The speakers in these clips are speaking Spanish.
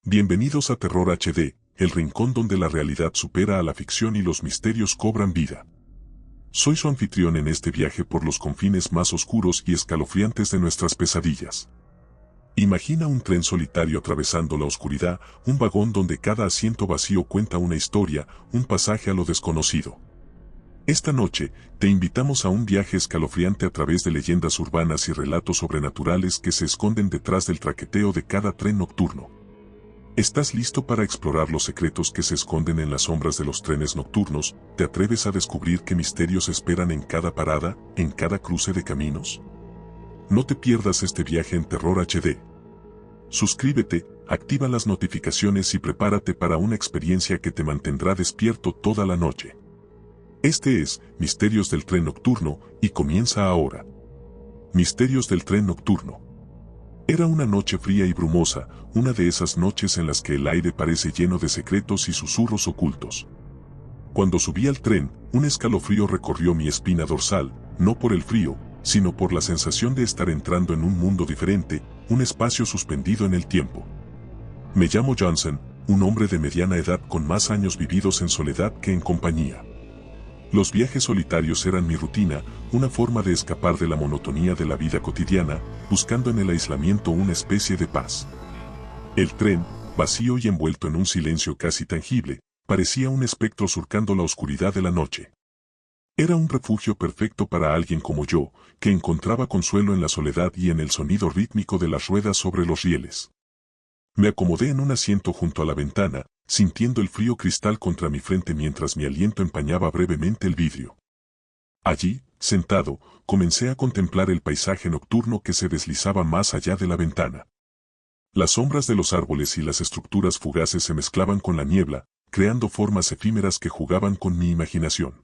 Bienvenidos a Terror HD, el rincón donde la realidad supera a la ficción y los misterios cobran vida. Soy su anfitrión en este viaje por los confines más oscuros y escalofriantes de nuestras pesadillas. Imagina un tren solitario atravesando la oscuridad, un vagón donde cada asiento vacío cuenta una historia, un pasaje a lo desconocido. Esta noche, te invitamos a un viaje escalofriante a través de leyendas urbanas y relatos sobrenaturales que se esconden detrás del traqueteo de cada tren nocturno. ¿Estás listo para explorar los secretos que se esconden en las sombras de los trenes nocturnos? ¿Te atreves a descubrir qué misterios esperan en cada parada, en cada cruce de caminos? No te pierdas este viaje en Terror HD. Suscríbete, activa las notificaciones y prepárate para una experiencia que te mantendrá despierto toda la noche. Este es Misterios del Tren Nocturno y comienza ahora. Misterios del Tren Nocturno. Era una noche fría y brumosa, una de esas noches en las que el aire parece lleno de secretos y susurros ocultos. Cuando subí al tren, un escalofrío recorrió mi espina dorsal, no por el frío, sino por la sensación de estar entrando en un mundo diferente, un espacio suspendido en el tiempo. Me llamo Johnson, un hombre de mediana edad con más años vividos en soledad que en compañía. Los viajes solitarios eran mi rutina, una forma de escapar de la monotonía de la vida cotidiana, buscando en el aislamiento una especie de paz. El tren, vacío y envuelto en un silencio casi tangible, parecía un espectro surcando la oscuridad de la noche. Era un refugio perfecto para alguien como yo, que encontraba consuelo en la soledad y en el sonido rítmico de las ruedas sobre los rieles. Me acomodé en un asiento junto a la ventana, sintiendo el frío cristal contra mi frente mientras mi aliento empañaba brevemente el vidrio. Allí, sentado, comencé a contemplar el paisaje nocturno que se deslizaba más allá de la ventana. Las sombras de los árboles y las estructuras fugaces se mezclaban con la niebla, creando formas efímeras que jugaban con mi imaginación.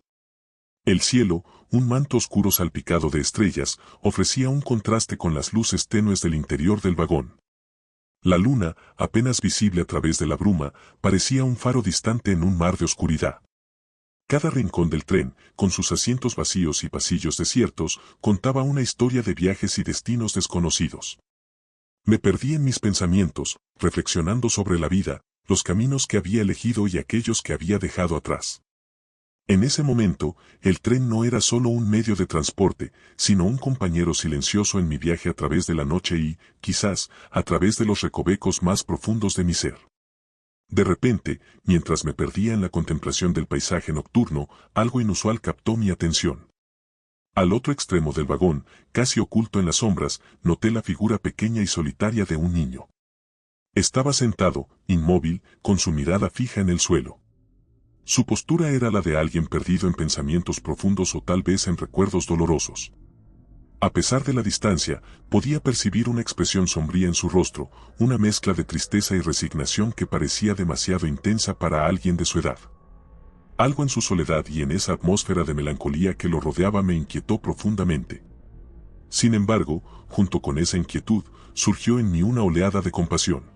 El cielo, un manto oscuro salpicado de estrellas, ofrecía un contraste con las luces tenues del interior del vagón. La luna, apenas visible a través de la bruma, parecía un faro distante en un mar de oscuridad. Cada rincón del tren, con sus asientos vacíos y pasillos desiertos, contaba una historia de viajes y destinos desconocidos. Me perdí en mis pensamientos, reflexionando sobre la vida, los caminos que había elegido y aquellos que había dejado atrás. En ese momento, el tren no era solo un medio de transporte, sino un compañero silencioso en mi viaje a través de la noche y, quizás, a través de los recovecos más profundos de mi ser. De repente, mientras me perdía en la contemplación del paisaje nocturno, algo inusual captó mi atención. Al otro extremo del vagón, casi oculto en las sombras, noté la figura pequeña y solitaria de un niño. Estaba sentado, inmóvil, con su mirada fija en el suelo. Su postura era la de alguien perdido en pensamientos profundos o tal vez en recuerdos dolorosos. A pesar de la distancia, podía percibir una expresión sombría en su rostro, una mezcla de tristeza y resignación que parecía demasiado intensa para alguien de su edad. Algo en su soledad y en esa atmósfera de melancolía que lo rodeaba me inquietó profundamente. Sin embargo, junto con esa inquietud, surgió en mí una oleada de compasión.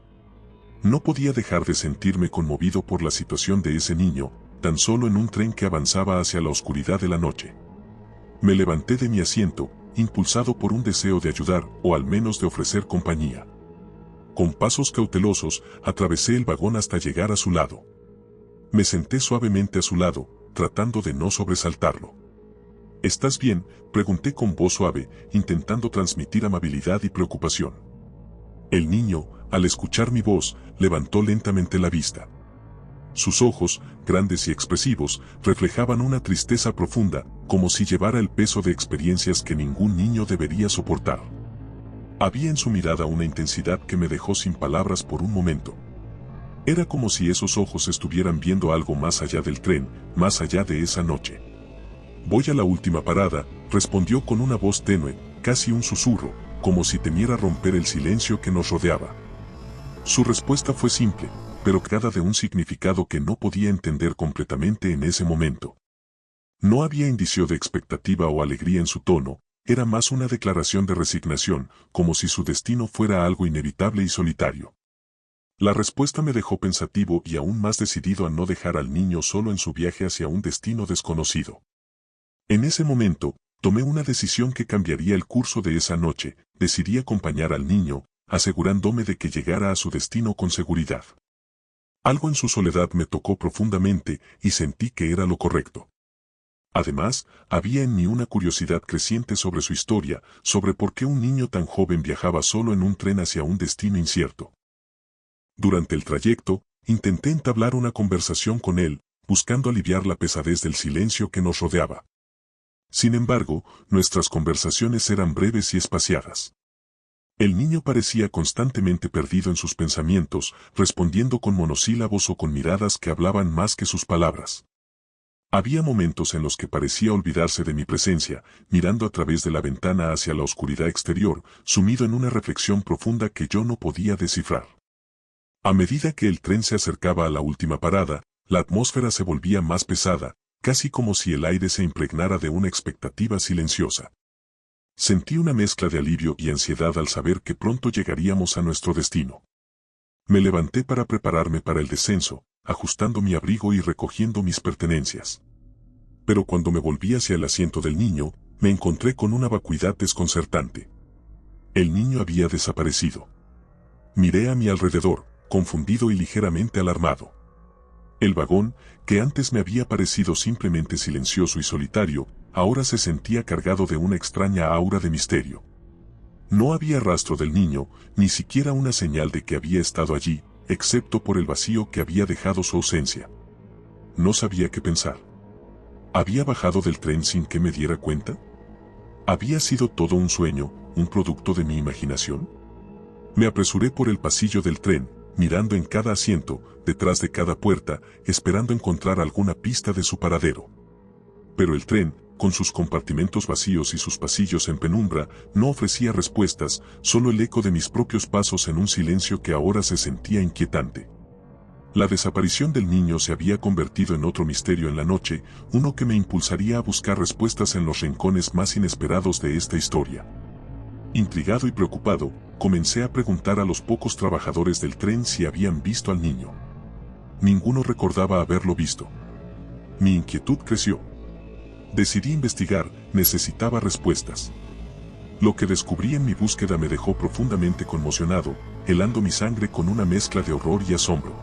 No podía dejar de sentirme conmovido por la situación de ese niño, tan solo en un tren que avanzaba hacia la oscuridad de la noche. Me levanté de mi asiento, impulsado por un deseo de ayudar o al menos de ofrecer compañía. Con pasos cautelosos, atravesé el vagón hasta llegar a su lado. Me senté suavemente a su lado, tratando de no sobresaltarlo. ¿Estás bien?, pregunté con voz suave, intentando transmitir amabilidad y preocupación. El niño, al escuchar mi voz, levantó lentamente la vista. Sus ojos, grandes y expresivos, reflejaban una tristeza profunda, como si llevara el peso de experiencias que ningún niño debería soportar. Había en su mirada una intensidad que me dejó sin palabras por un momento. Era como si esos ojos estuvieran viendo algo más allá del tren, más allá de esa noche. «Voy a la última parada», respondió con una voz tenue, casi un susurro, como si temiera romper el silencio que nos rodeaba. Su respuesta fue simple, pero cargada de un significado que no podía entender completamente en ese momento. No había indicio de expectativa o alegría en su tono, era más una declaración de resignación, como si su destino fuera algo inevitable y solitario. La respuesta me dejó pensativo y aún más decidido a no dejar al niño solo en su viaje hacia un destino desconocido. En ese momento, tomé una decisión que cambiaría el curso de esa noche, decidí acompañar al niño, asegurándome de que llegara a su destino con seguridad. Algo en su soledad me tocó profundamente y sentí que era lo correcto. Además, había en mí una curiosidad creciente sobre su historia, sobre por qué un niño tan joven viajaba solo en un tren hacia un destino incierto. Durante el trayecto, intenté entablar una conversación con él, buscando aliviar la pesadez del silencio que nos rodeaba. Sin embargo, nuestras conversaciones eran breves y espaciadas. El niño parecía constantemente perdido en sus pensamientos, respondiendo con monosílabos o con miradas que hablaban más que sus palabras. Había momentos en los que parecía olvidarse de mi presencia, mirando a través de la ventana hacia la oscuridad exterior, sumido en una reflexión profunda que yo no podía descifrar. A medida que el tren se acercaba a la última parada, la atmósfera se volvía más pesada, casi como si el aire se impregnara de una expectativa silenciosa. Sentí una mezcla de alivio y ansiedad al saber que pronto llegaríamos a nuestro destino. Me levanté para prepararme para el descenso, ajustando mi abrigo y recogiendo mis pertenencias. Pero cuando me volví hacia el asiento del niño, me encontré con una vacuidad desconcertante. El niño había desaparecido. Miré a mi alrededor, confundido y ligeramente alarmado. El vagón, que antes me había parecido simplemente silencioso y solitario, ahora se sentía cargado de una extraña aura de misterio. No había rastro del niño, ni siquiera una señal de que había estado allí, excepto por el vacío que había dejado su ausencia. No sabía qué pensar. ¿Había bajado del tren sin que me diera cuenta? ¿Había sido todo un sueño, un producto de mi imaginación? Me apresuré por el pasillo del tren, mirando en cada asiento, detrás de cada puerta, esperando encontrar alguna pista de su paradero. Pero el tren, con sus compartimentos vacíos y sus pasillos en penumbra, no ofrecía respuestas, solo el eco de mis propios pasos en un silencio que ahora se sentía inquietante. La desaparición del niño se había convertido en otro misterio en la noche, uno que me impulsaría a buscar respuestas en los rincones más inesperados de esta historia. Intrigado y preocupado, comencé a preguntar a los pocos trabajadores del tren si habían visto al niño. Ninguno recordaba haberlo visto. Mi inquietud creció. Decidí investigar, necesitaba respuestas. Lo que descubrí en mi búsqueda me dejó profundamente conmocionado, helando mi sangre con una mezcla de horror y asombro.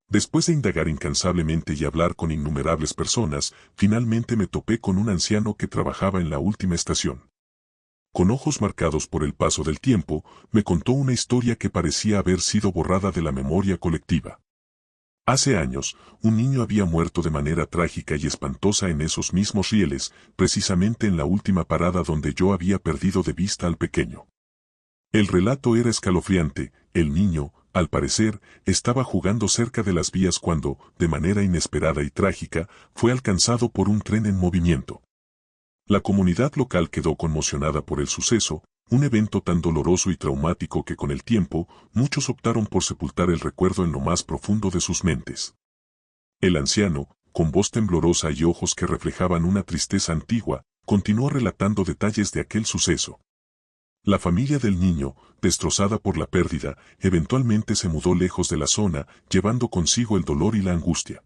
Después de indagar incansablemente y hablar con innumerables personas, finalmente me topé con un anciano que trabajaba en la última estación. Con ojos marcados por el paso del tiempo, me contó una historia que parecía haber sido borrada de la memoria colectiva. Hace años, un niño había muerto de manera trágica y espantosa en esos mismos rieles, precisamente en la última parada donde yo había perdido de vista al pequeño. El relato era escalofriante. El niño, al parecer, estaba jugando cerca de las vías cuando, de manera inesperada y trágica, fue alcanzado por un tren en movimiento. La comunidad local quedó conmocionada por el suceso, un evento tan doloroso y traumático que con el tiempo, muchos optaron por sepultar el recuerdo en lo más profundo de sus mentes. El anciano, con voz temblorosa y ojos que reflejaban una tristeza antigua, continuó relatando detalles de aquel suceso. La familia del niño, destrozada por la pérdida, eventualmente se mudó lejos de la zona, llevando consigo el dolor y la angustia.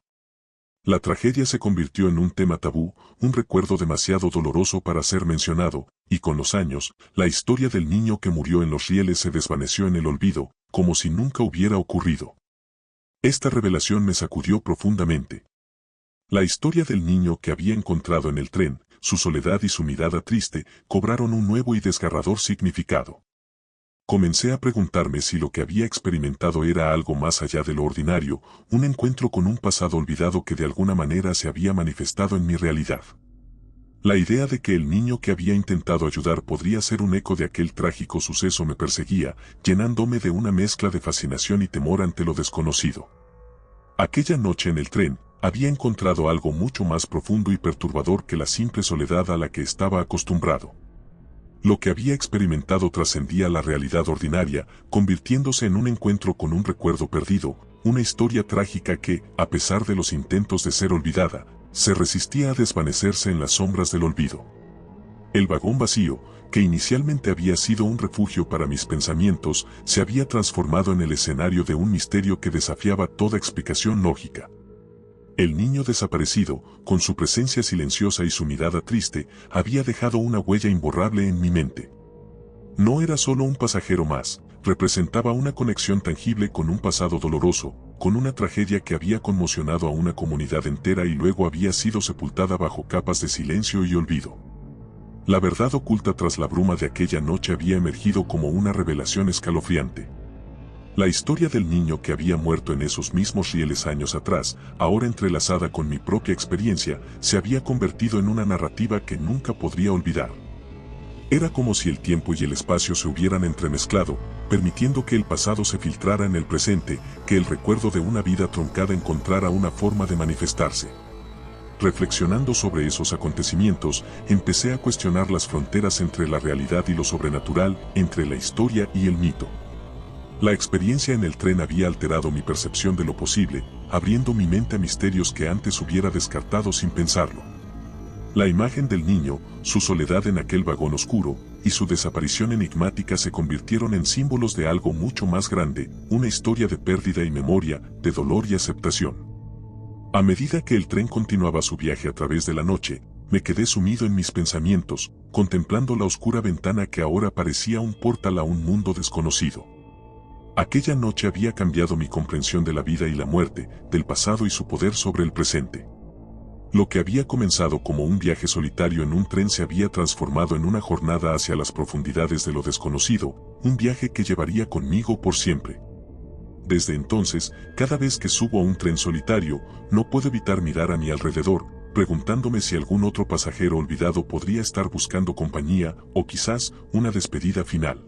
La tragedia se convirtió en un tema tabú, un recuerdo demasiado doloroso para ser mencionado, y con los años, la historia del niño que murió en los rieles se desvaneció en el olvido, como si nunca hubiera ocurrido. Esta revelación me sacudió profundamente. La historia del niño que había encontrado en el tren, su soledad y su mirada triste, cobraron un nuevo y desgarrador significado. Comencé a preguntarme si lo que había experimentado era algo más allá de lo ordinario, un encuentro con un pasado olvidado que de alguna manera se había manifestado en mi realidad. La idea de que el niño que había intentado ayudar podría ser un eco de aquel trágico suceso me perseguía, llenándome de una mezcla de fascinación y temor ante lo desconocido. Aquella noche en el tren, había encontrado algo mucho más profundo y perturbador que la simple soledad a la que estaba acostumbrado. Lo que había experimentado trascendía la realidad ordinaria, convirtiéndose en un encuentro con un recuerdo perdido, una historia trágica que, a pesar de los intentos de ser olvidada, se resistía a desvanecerse en las sombras del olvido. El vagón vacío, que inicialmente había sido un refugio para mis pensamientos, se había transformado en el escenario de un misterio que desafiaba toda explicación lógica. El niño desaparecido, con su presencia silenciosa y su mirada triste, había dejado una huella imborrable en mi mente. No era solo un pasajero más, representaba una conexión tangible con un pasado doloroso, con una tragedia que había conmocionado a una comunidad entera y luego había sido sepultada bajo capas de silencio y olvido. La verdad oculta tras la bruma de aquella noche había emergido como una revelación escalofriante. La historia del niño que había muerto en esos mismos rieles años atrás, ahora entrelazada con mi propia experiencia, se había convertido en una narrativa que nunca podría olvidar. Era como si el tiempo y el espacio se hubieran entremezclado, permitiendo que el pasado se filtrara en el presente, que el recuerdo de una vida truncada encontrara una forma de manifestarse. Reflexionando sobre esos acontecimientos, empecé a cuestionar las fronteras entre la realidad y lo sobrenatural, entre la historia y el mito. La experiencia en el tren había alterado mi percepción de lo posible, abriendo mi mente a misterios que antes hubiera descartado sin pensarlo. La imagen del niño, su soledad en aquel vagón oscuro, y su desaparición enigmática se convirtieron en símbolos de algo mucho más grande, una historia de pérdida y memoria, de dolor y aceptación. A medida que el tren continuaba su viaje a través de la noche, me quedé sumido en mis pensamientos, contemplando la oscura ventana que ahora parecía un portal a un mundo desconocido. Aquella noche había cambiado mi comprensión de la vida y la muerte, del pasado y su poder sobre el presente. Lo que había comenzado como un viaje solitario en un tren se había transformado en una jornada hacia las profundidades de lo desconocido, un viaje que llevaría conmigo por siempre. Desde entonces, cada vez que subo a un tren solitario, no puedo evitar mirar a mi alrededor, preguntándome si algún otro pasajero olvidado podría estar buscando compañía o quizás una despedida final.